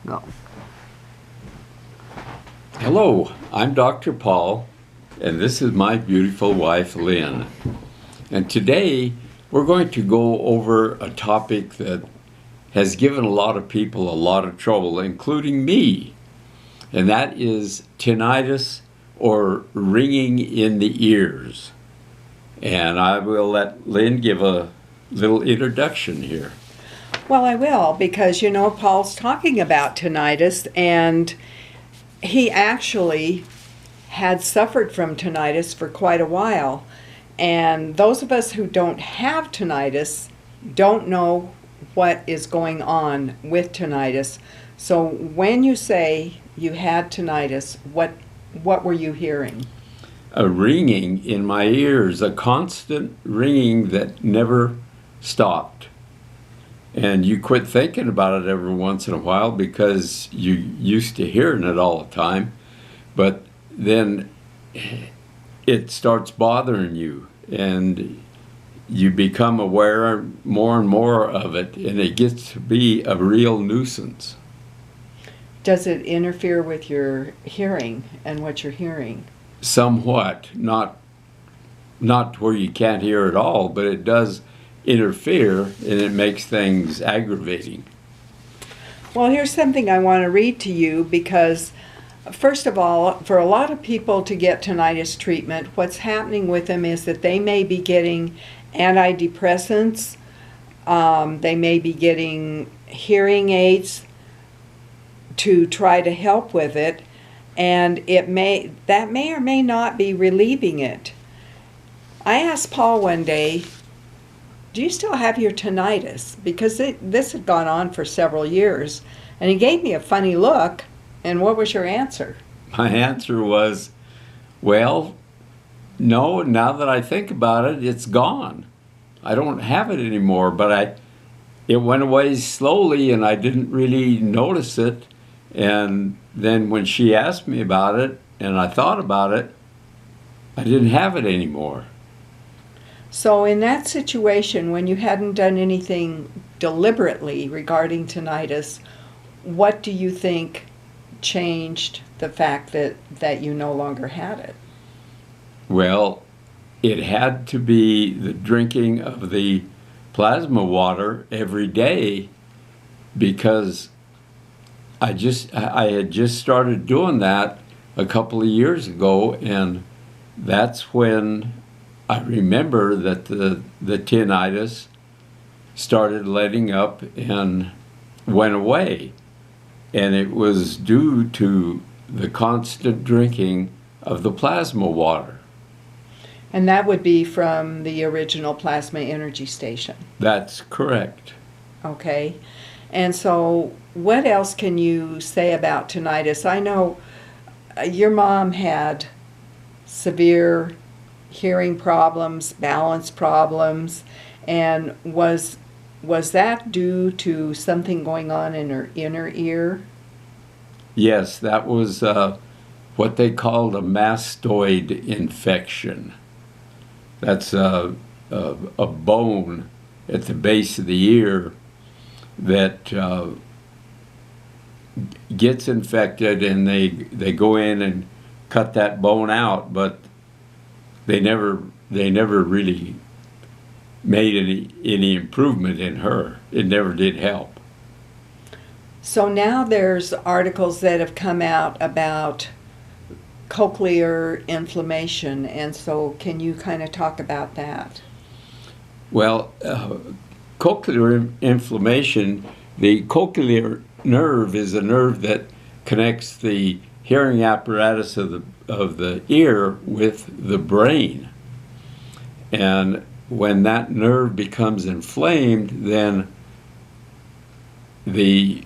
Go. Hello, I'm Dr. Paul, and this is my beautiful wife, Lynn. And today we're going to go over a topic that has given a lot of people a lot of trouble, including me, and that is tinnitus, or ringing in the ears. And I will let Lynn give a little introduction here. Well, I will, because Paul's talking about tinnitus, and he actually had suffered from tinnitus for quite a while. And those of us who don't have tinnitus don't know what is going on with tinnitus. So when you say you had tinnitus, what were you hearing? A ringing in my ears, a constant ringing that never stopped. And you quit thinking about it every once in a while because you used to hearing it all the time, but then it starts bothering you and you become aware more and more of it, and it gets to be a real nuisance. Does it interfere with your hearing and what you're hearing? Somewhat, not where you can't hear at all, but it does interfere, and it makes things aggravating. Well, here's something I want to read to you because, first of all, for a lot of people to get tinnitus treatment, what's happening with them is that they may be getting antidepressants, they may be getting hearing aids to try to help with it, and that may or may not be relieving it. I asked Paul one day, do you still have your tinnitus? Because this had gone on for several years. And he gave me a funny look. And what was your answer? My answer was, well, no, now that I think about it, it's gone. I don't have it anymore, but it went away slowly and I didn't really notice it. And then when she asked me about it and I thought about it, I didn't have it anymore. So in that situation, when you hadn't done anything deliberately regarding tinnitus, what do you think changed the fact that you no longer had it? Well, it had to be the drinking of the plasma water every day, because I had just started doing that a couple of years ago, and that's when I remember that the tinnitus started letting up and went away. And it was due to the constant drinking of the plasma water. And that would be from the original plasma energy station. That's correct. Okay. And so what else can you say about tinnitus? I know your mom had severe hearing problems, balance problems, and was that due to something going on in her inner ear? Yes, that was what they called a mastoid infection. That's a bone at the base of the ear that gets infected, and they go in and cut that bone out, but they never really made any improvement in her. It never did help. So now there's articles that have come out about cochlear inflammation, and so can you kind of talk about that? Well, cochlear inflammation, the cochlear nerve is a nerve that connects the hearing apparatus of the ear with the brain. And when that nerve becomes inflamed, then the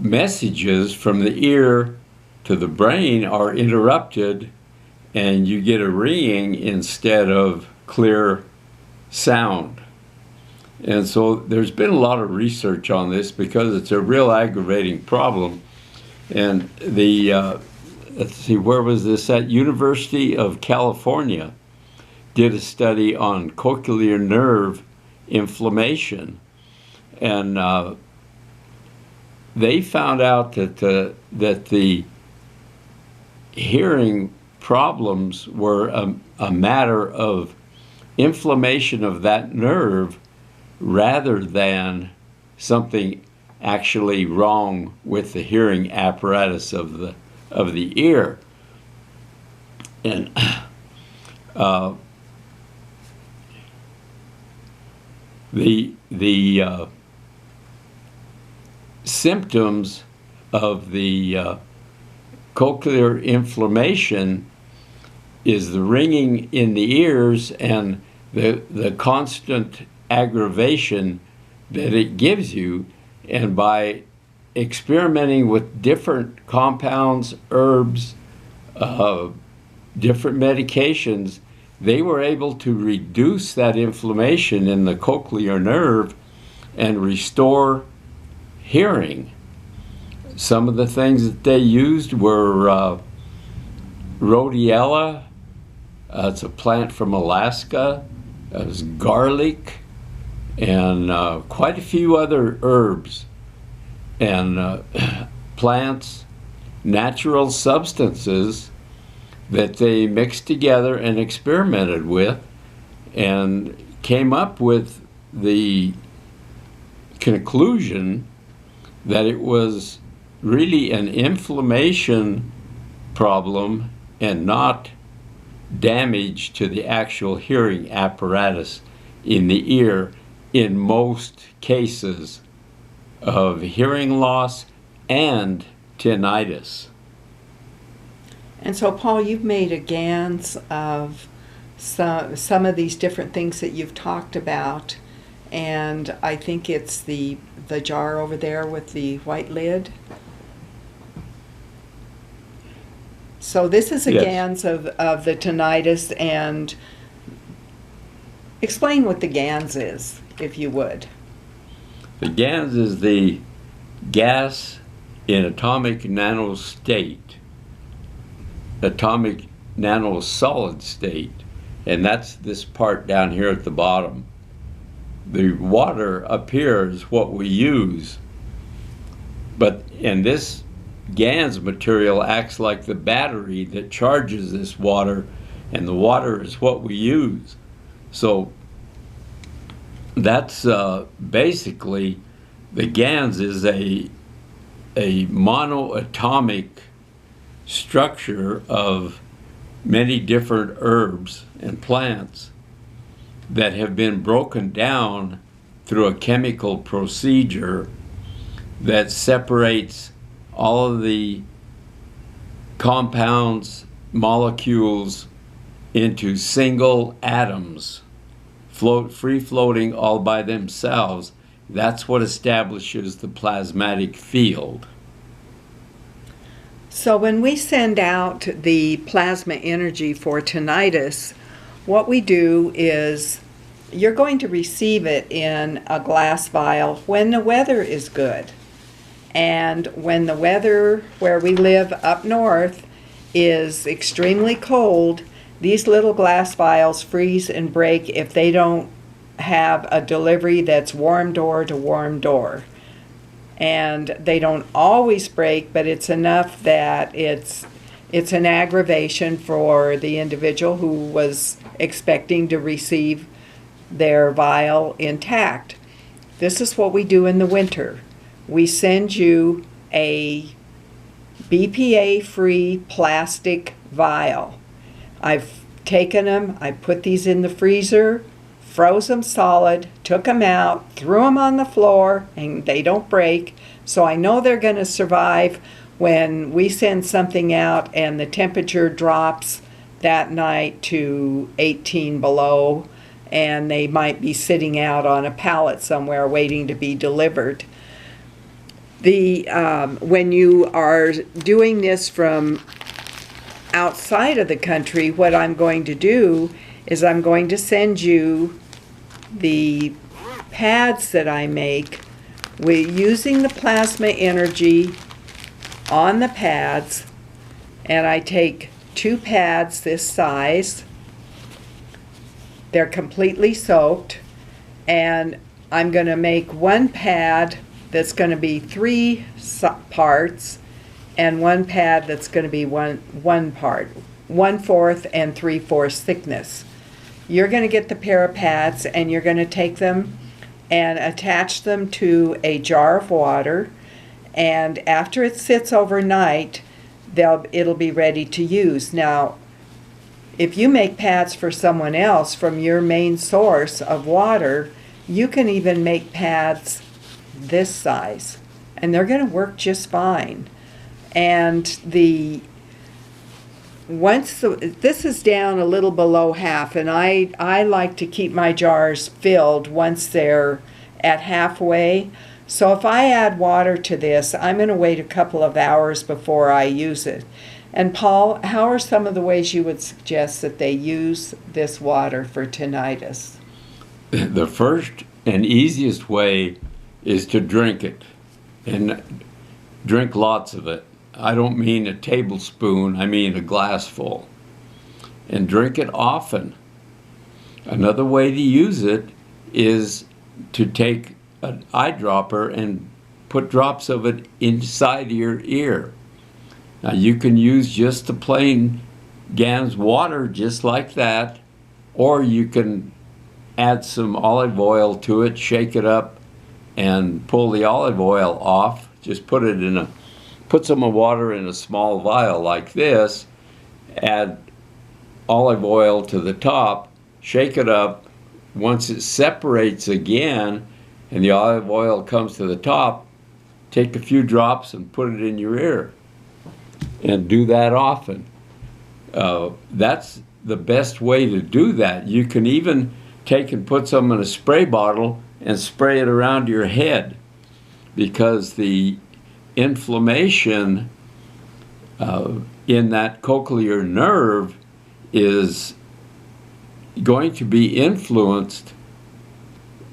messages from the ear to the brain are interrupted, and you get a ringing instead of clear sound. And so there's been a lot of research on this because it's a real aggravating problem. And let's see, where was this at? University of California did a study on cochlear nerve inflammation. And they found out that the hearing problems were a matter of inflammation of that nerve rather than something actually wrong with the hearing apparatus of the ear. And the symptoms of the cochlear inflammation is the ringing in the ears and the constant aggravation that it gives you. And by experimenting with different compounds, herbs, different medications, they were able to reduce that inflammation in the cochlear nerve and restore hearing. Some of the things that they used were rhodiola, it's a plant from Alaska, it was garlic, and quite a few other herbs and plants, natural substances that they mixed together and experimented with and came up with the conclusion that it was really an inflammation problem and not damage to the actual hearing apparatus in the ear in most cases of hearing loss and tinnitus. And so, Paul, you've made a GANs of some of these different things that you've talked about, and I think it's the jar over there with the white lid. So this is a Yes. GANs of the tinnitus, and explain what the GANs is, if you would. The GANs is the gas in atomic nanostate, atomic nanosolid state, and that's this part down here at the bottom. The water up here is what we use, and this GANs material acts like the battery that charges this water, and the water is what we use. So that's basically, the GANs is a monoatomic structure of many different herbs and plants that have been broken down through a chemical procedure that separates all of the compounds, molecules into single atoms, free floating all by themselves. That's what establishes the plasmatic field. So when we send out the plasma energy for tinnitus, what we do is you're going to receive it in a glass vial when the weather is good. And when the weather where we live up north is extremely cold, these little glass vials freeze and break if they don't have a delivery that's warm door to warm door. And they don't always break, but it's enough that it's an aggravation for the individual who was expecting to receive their vial intact. This is what we do in the winter. We send you a BPA-free plastic vial. I've taken them, I put these in the freezer, froze them solid, took them out, threw them on the floor, and they don't break. So I know they're going to survive when we send something out and the temperature drops that night to 18 below, and they might be sitting out on a pallet somewhere waiting to be delivered. When you are doing this from outside of the country, what I'm going to do is I'm going to send you the pads that I make using the plasma energy on the pads, and I take 2 pads this size. They're completely soaked, and I'm going to make 1 pad that's going to be 3 parts, and 1 pad that's going to be one part, 1/4 and 3/4 thickness. You're going to get the pair of pads, and you're going to take them and attach them to a jar of water, and after it sits overnight, it'll be ready to use. Now, if you make pads for someone else from your main source of water, you can even make pads this size, and they're going to work just fine. And this is down a little below half, and I like to keep my jars filled once they're at halfway. So if I add water to this, I'm going to wait a couple of hours before I use it. And Paul, how are some of the ways you would suggest that they use this water for tinnitus? The first and easiest way is to drink it, and drink lots of it. I don't mean a tablespoon, I mean a glassful. And drink it often. Another way to use it is to take an eyedropper and put drops of it inside your ear. Now you can use just the plain Gans water just like that, or you can add some olive oil to it, shake it up, and pull the olive oil off. Just put some water in a small vial like this, add olive oil to the top, shake it up. Once it separates again and the olive oil comes to the top, take a few drops and put it in your ear. And do that often. That's the best way to do that. You can even take and put some in a spray bottle and spray it around your head, because the inflammation in that cochlear nerve is going to be influenced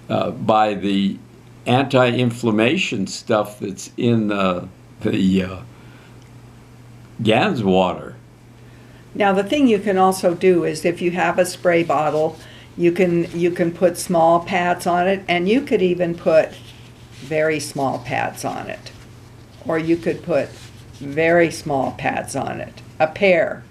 by the anti-inflammation stuff that's in the Gans water. Now the thing you can also do is, if you have a spray bottle, you can put small pads on it, and you could even put very small pads on it, or you could put very small pads on it. A pair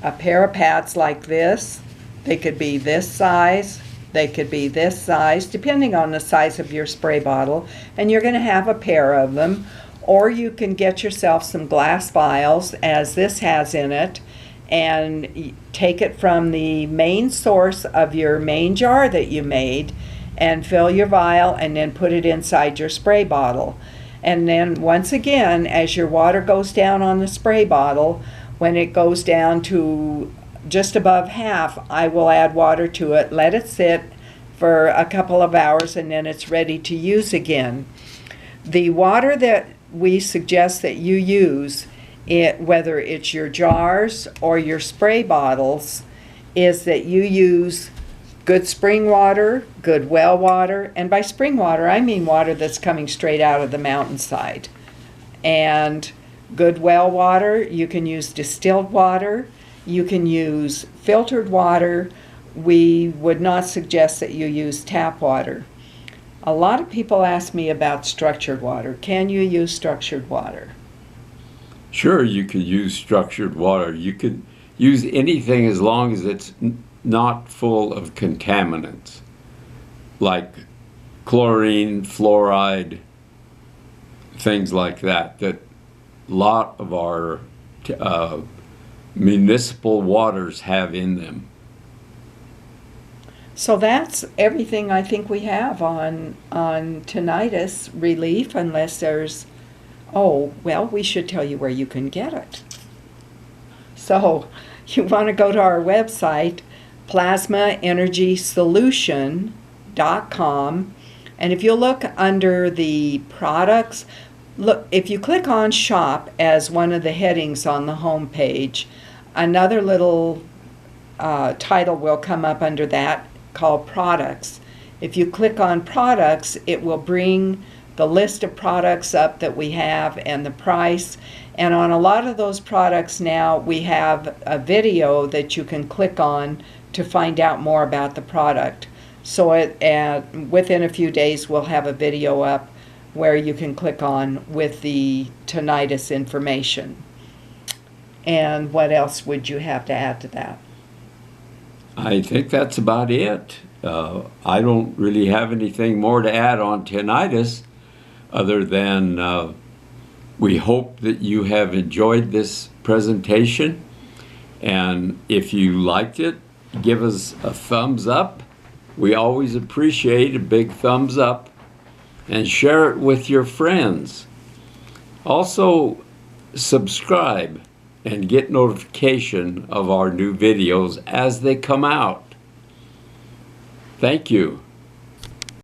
of pads like this. They could be this size, they could be this size, depending on the size of your spray bottle, and you're going to have a pair of them. Or you can get yourself some glass vials, as this has in it, and take it from the main source of your main jar that you made, and fill your vial, and then put it inside your spray bottle. And then once again, as your water goes down on the spray bottle, when it goes down to just above half, I will add water to it, let it sit for a couple of hours, and then it's ready to use again. The water that we suggest that you use, whether it's your jars or your spray bottles, is that you use good spring water, good well water, and by spring water I mean water that's coming straight out of the mountainside. And good well water, you can use distilled water, you can use filtered water. We would not suggest that you use tap water. A lot of people ask me about structured water. Can you use structured water? Sure, you can use structured water. You can use anything as long as it's not full of contaminants, like chlorine, fluoride, things like that, that a lot of our municipal waters have in them. So that's everything I think we have on tinnitus relief, unless there's, oh, well, we should tell you where you can get it. So you want to go to our website, plasmaenergysolution.com, and if you look under the products, look, if you click on shop as one of the headings on the home page, another little title will come up under that called products. If you click on products, it will bring the list of products up that we have and the price. And on a lot of those products now, we have a video that you can click on to find out more about the product. So within a few days, we'll have a video up where you can click on with the tinnitus information. And what else would you have to add to that? I think that's about it. I don't really have anything more to add on tinnitus other than we hope that you have enjoyed this presentation. And if you liked it, give us a thumbs up. We always appreciate a big thumbs up. And share it with your friends. Also, subscribe and get notification of our new videos as they come out. Thank you.